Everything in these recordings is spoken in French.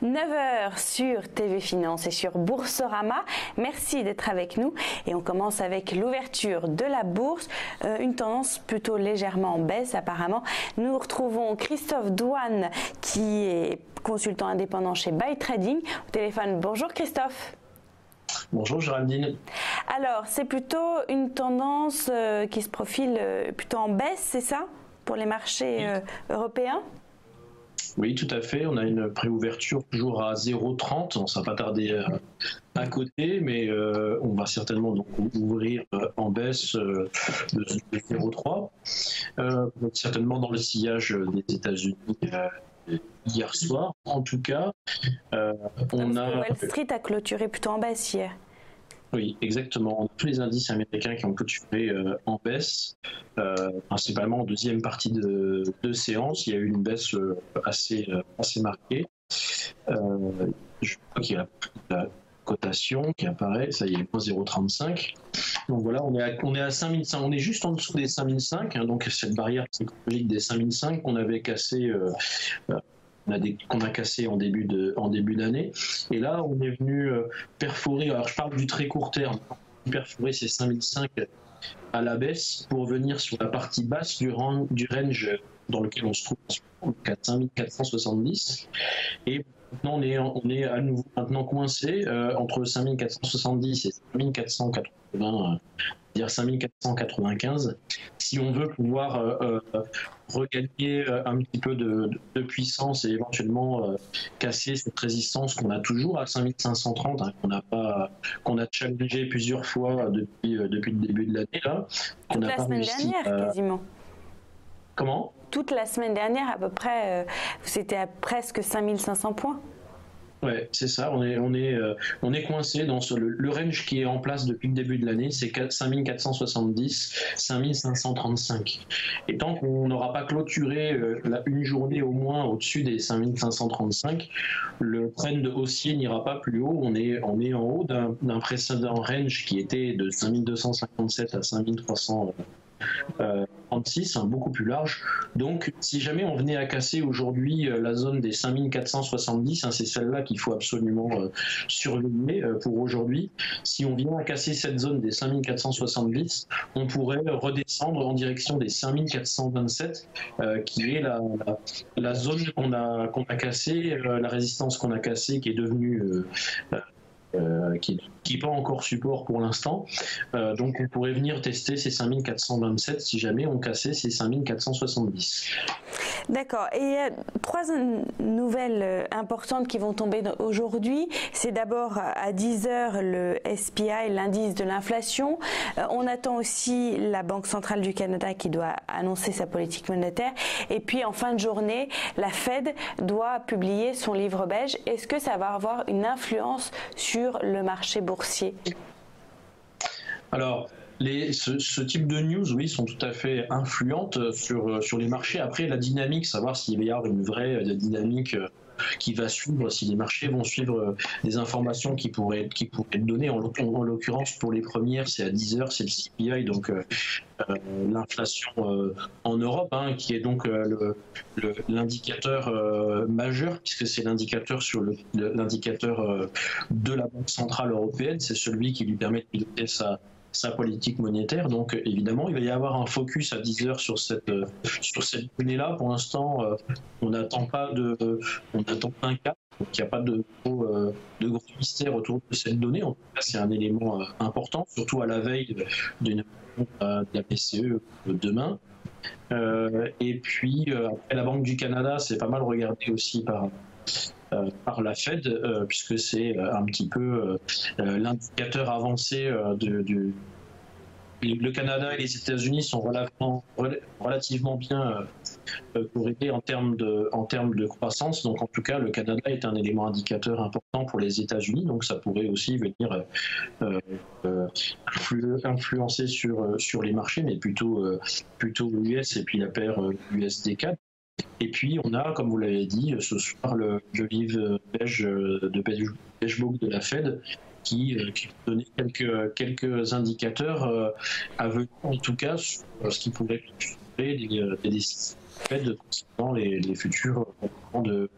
9 heures sur TV Finance et sur Boursorama. Merci d'être avec nous et on commence avec l'ouverture de la bourse, une tendance plutôt légèrement en baisse apparemment. Nous retrouvons Christophe Douane qui est consultant indépendant chez Buy Trading au téléphone. Bonjour Christophe. Bonjour Géraldine. Alors c'est plutôt une tendance qui se profile plutôt en baisse, c'est ça, pour les marchés européens? Oui, tout à fait. On a une préouverture toujours à 0,30. On ne va pas tarder à côté, mais on va certainement donc ouvrir en baisse de 0,3. Certainement dans le sillage des États-Unis hier soir. En tout cas, on a. Wall Street a clôturé plutôt en baisse hier. Oui, exactement. On a tous les indices américains qui ont clôturé en baisse, principalement en deuxième partie de séance. Il y a eu une baisse assez marquée. Je crois qu'il y a la cotation qui apparaît, ça y est, 0,35. Donc voilà, on est à 5005, on est juste en dessous des 5005, hein, donc cette barrière psychologique des 5005 qu'on avait cassé. Qu'on a cassé en début d'année. Et là, on est venu perforer, alors je parle du très court terme, perforer ces 5005 à la baisse pour venir sur la partie basse du range dans lequel on se trouve, 5470. Et maintenant, on est à nouveau maintenant coincé entre 5470 et 5480. Dire 5495, si on veut pouvoir regagner un petit peu de puissance et éventuellement casser cette résistance qu'on a toujours à 5530, hein, qu'on a challengé plusieurs fois depuis le début de l'année là. Toute la semaine dernière quasiment. Comment ? Toute la semaine dernière à peu près, c'était à presque 5500 points. Ouais, c'est ça. On est coincé dans le range qui est en place depuis le début de l'année, c'est 5470, 5535. Et tant qu'on n'aura pas clôturé une journée au moins au-dessus des 5535, le trend haussier n'ira pas plus haut. On est en haut d'un précédent range qui était de 5257 à 5336, beaucoup plus large. Donc, si jamais on venait à casser aujourd'hui la zone des 5470, hein, c'est celle-là qu'il faut absolument surveiller pour aujourd'hui. Si on vient à casser cette zone des 5470, on pourrait redescendre en direction des 5427, qui est la zone qu'on a cassée, la résistance qu'on a cassée, qui est devenue qui n'est pas encore support pour l'instant. Donc on pourrait venir tester ces 5427 si jamais on cassait ces 5470. D'accord. Et trois nouvelles importantes qui vont tomber aujourd'hui. C'est d'abord à 10h le SPI, l'indice de l'inflation. On attend aussi la Banque centrale du Canada qui doit annoncer sa politique monétaire. Et puis en fin de journée, la Fed doit publier son livre beige. Est-ce que ça va avoir une influence sur le marché boursier ? Alors, ce type de news, oui, sont tout à fait influentes sur les marchés. Après, la dynamique, savoir s'il va y avoir une vraie dynamique qui va suivre, si les marchés vont suivre des informations qui pourraient être données. En l'occurrence, pour les premières, c'est à 10h, c'est le CPI, donc l'inflation en Europe, hein, qui est donc l'indicateur majeur, puisque c'est l'indicateur l'indicateur de la Banque centrale européenne, c'est celui qui lui permet de piloter sa politique monétaire. Donc évidemment, il va y avoir un focus à 10h sur cette donnée-là. Pour l'instant, on n'attend pas un cas. Donc il n'y a pas de gros mystère autour de cette donnée. En tout cas, c'est un élément important, surtout à la veille de la BCE demain. Et puis, après la Banque du Canada, c'est pas mal regardé aussi par la Fed, puisque c'est un petit peu l'indicateur avancé le Canada et les États-Unis sont relativement bien corrélés en termes de croissance. Donc en tout cas, le Canada est un élément indicateur important pour les États-Unis. Donc ça pourrait aussi venir influencer sur les marchés, mais plutôt l'US et puis la paire USD-CAD. Et puis on a, comme vous l'avez dit, ce soir le livre beige book de la Fed qui donnait quelques indicateurs à venir, en tout cas sur ce qui pourrait être des décisions Fed concernant les futurs de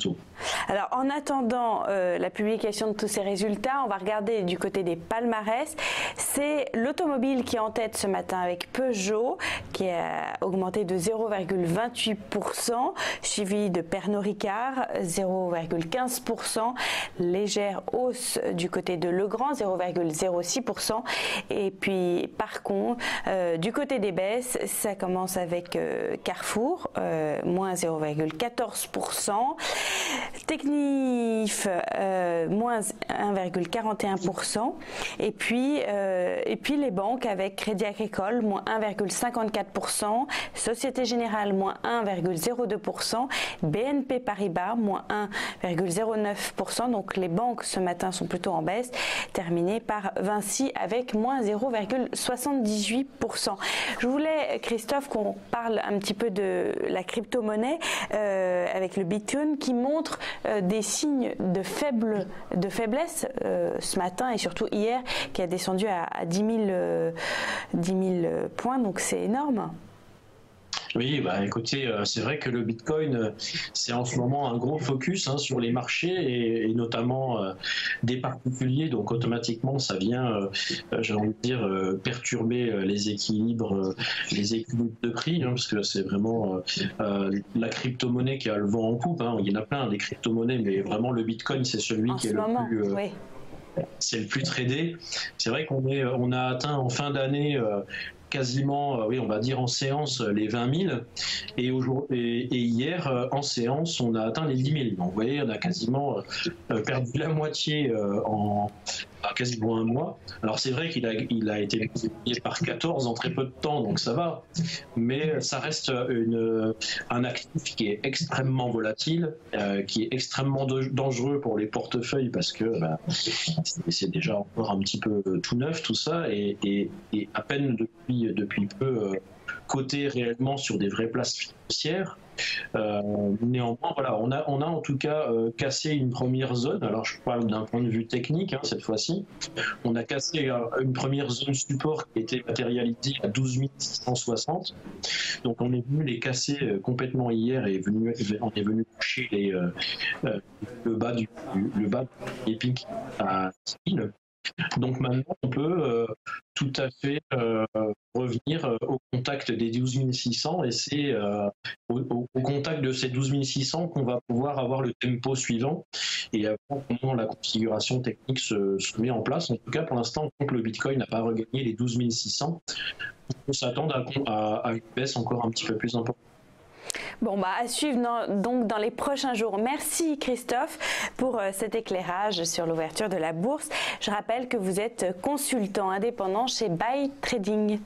taux. Alors, en attendant la publication de tous ces résultats, on va regarder du côté des palmarès. C'est l'automobile qui est en tête ce matin avec Peugeot, qui a augmenté de 0,28%, suivi de Pernod Ricard, 0,15%, légère hausse du côté de Legrand, 0,06%. Et puis, par contre, du côté des baisses, ça commence avec Carrefour, moins 0,14%. Technif, moins 1,41%. Et puis les banques avec Crédit Agricole, moins 1,54%. Société Générale, moins 1,02%. BNP Paribas, moins 1,09%. Donc les banques ce matin sont plutôt en baisse, terminées par Vinci avec moins 0,78%. Je voulais, Christophe, qu'on parle un petit peu de la crypto-monnaie avec le Bitcoin qui montre des signes de faiblesse ce matin et surtout hier, qui a descendu à 10 000 points, donc c'est énorme. Oui, écoutez, c'est vrai que le Bitcoin, c'est en ce moment un gros focus sur les marchés et notamment des particuliers. Donc automatiquement, ça vient, j'ai envie de dire, perturber les équilibres de prix, parce que c'est vraiment la crypto-monnaie qui a le vent en poupe. Il y en a plein des crypto-monnaies, mais vraiment le Bitcoin, c'est celui qui est le plus... Oui. C'est le plus tradé. C'est vrai qu'on a atteint en fin d'année quasiment, oui, on va dire en séance, les 20 000. Et hier, en séance, on a atteint les 10 000. Donc, vous voyez, on a quasiment perdu la moitié en quasiment un mois. Alors, c'est vrai qu'il a été multiplié par 14 en très peu de temps, donc ça va. Mais ça reste un actif qui est extrêmement volatile, qui est extrêmement dangereux pour les portefeuilles parce que c'est déjà encore un petit peu tout neuf, tout ça, et à peine depuis peu coté réellement sur des vraies places financières. Néanmoins, voilà, on a en tout cas cassé une première zone. Alors je parle d'un point de vue technique cette fois-ci. On a cassé une première zone support qui était matérialisée à 12 660. Donc on est venu les casser complètement hier et on est venu toucher le bas du pic à 6 000. Donc maintenant, on peut tout à fait revenir au contact des 12 600 et c'est au contact de ces 12 600 qu'on va pouvoir avoir le tempo suivant et comment la configuration technique se met en place. En tout cas, pour l'instant, tant que le Bitcoin n'a pas regagné les 12 600, on peut s'attendre à une baisse encore un petit peu plus importante. Bon, à suivre donc dans les prochains jours. Merci Christophe pour cet éclairage sur l'ouverture de la bourse. Je rappelle que vous êtes consultant indépendant chez Buy Trading.